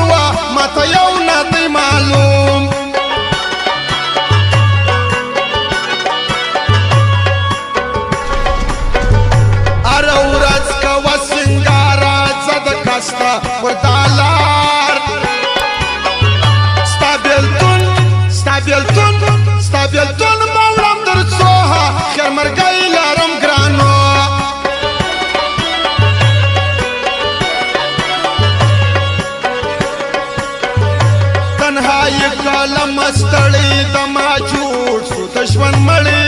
وه ماته یو نه دی معلوم هره ورځ کوه سینګاره ځه د کسته پر دا لار ستا بېلتون به وړم در څوها خیر مرګی لرم ګرانو تنهایی کلم ستړی د ما جوړ شو د ژوند مړی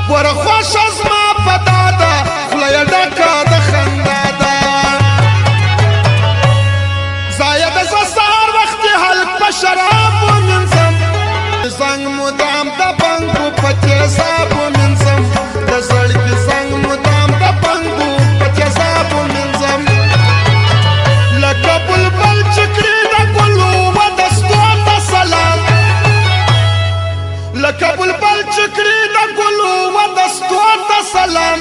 بوره خوشه زما په داده خوله یې ډکه د خندا ده ځایه د زه سهار وختې حلق په شراب ومینځم زنګ مدام د بنګو په تیزاب ومینځم د زړګي زنګ مدام د بنګو په تیزاب ومینځم لکه بلبل چې کړي د ګلو ودستو ته سلام لکه بلبل چې کړي د ګلو ودستو ته سلام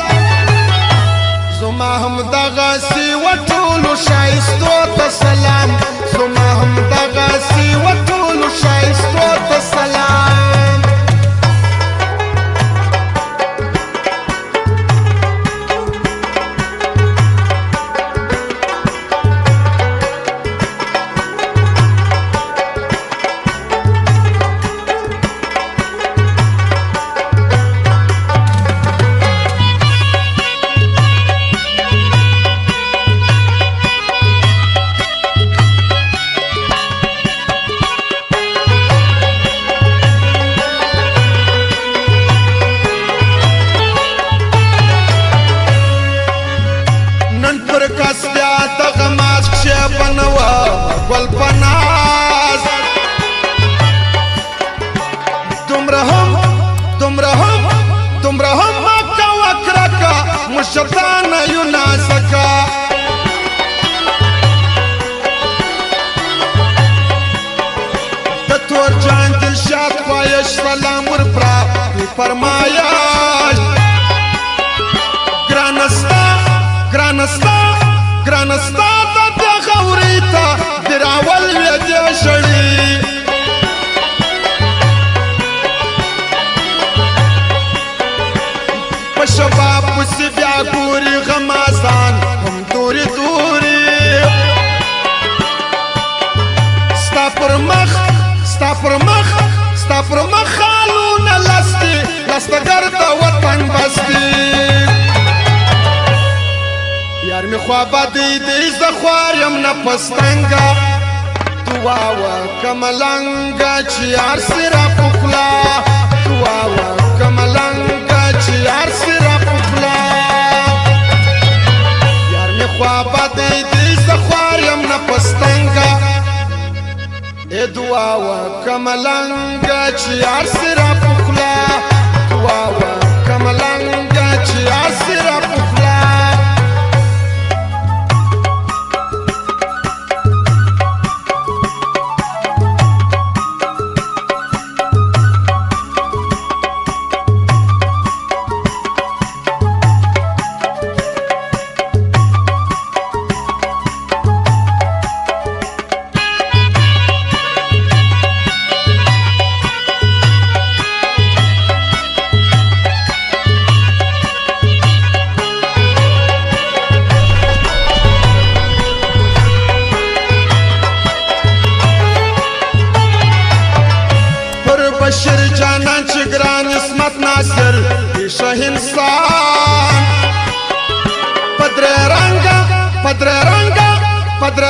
زما هم دغسې و ټولو ښایستو ته سلام زما هم دغسې و ټولو ښایستو ته سلام گل پناز دومره هم اکا وکرکا مشتانه یو نازکا د تور جان دلشاد خواهش سلام ورپرا بی فرمایش گرانستا غوریتا دراول ویدی شڑی پشباب پسی بیا گوری غمازان هم دوری ستا پر مخ خالون لستگر دا وطن بستی یار می خوابا دیدی زخواریم نپستنگا دواوا کملنگا چی یار سرا پخلا دواوا کملنگا چی یار سرا پخلا یار می خوابا دیدی زخواریم نپستنگا ای دواوا کملنگا چی یار سرا پخلا دواوا کملنگا چی یار سرا پخلا بشر جانان چه گران اسمت ناصر پیشه انسان پدر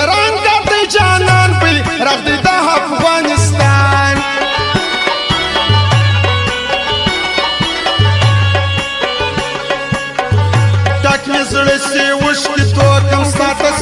رنگا دی جانان پی رخ دی دا افغانستان ډک مې زړه سي وشکي توکم ستا ته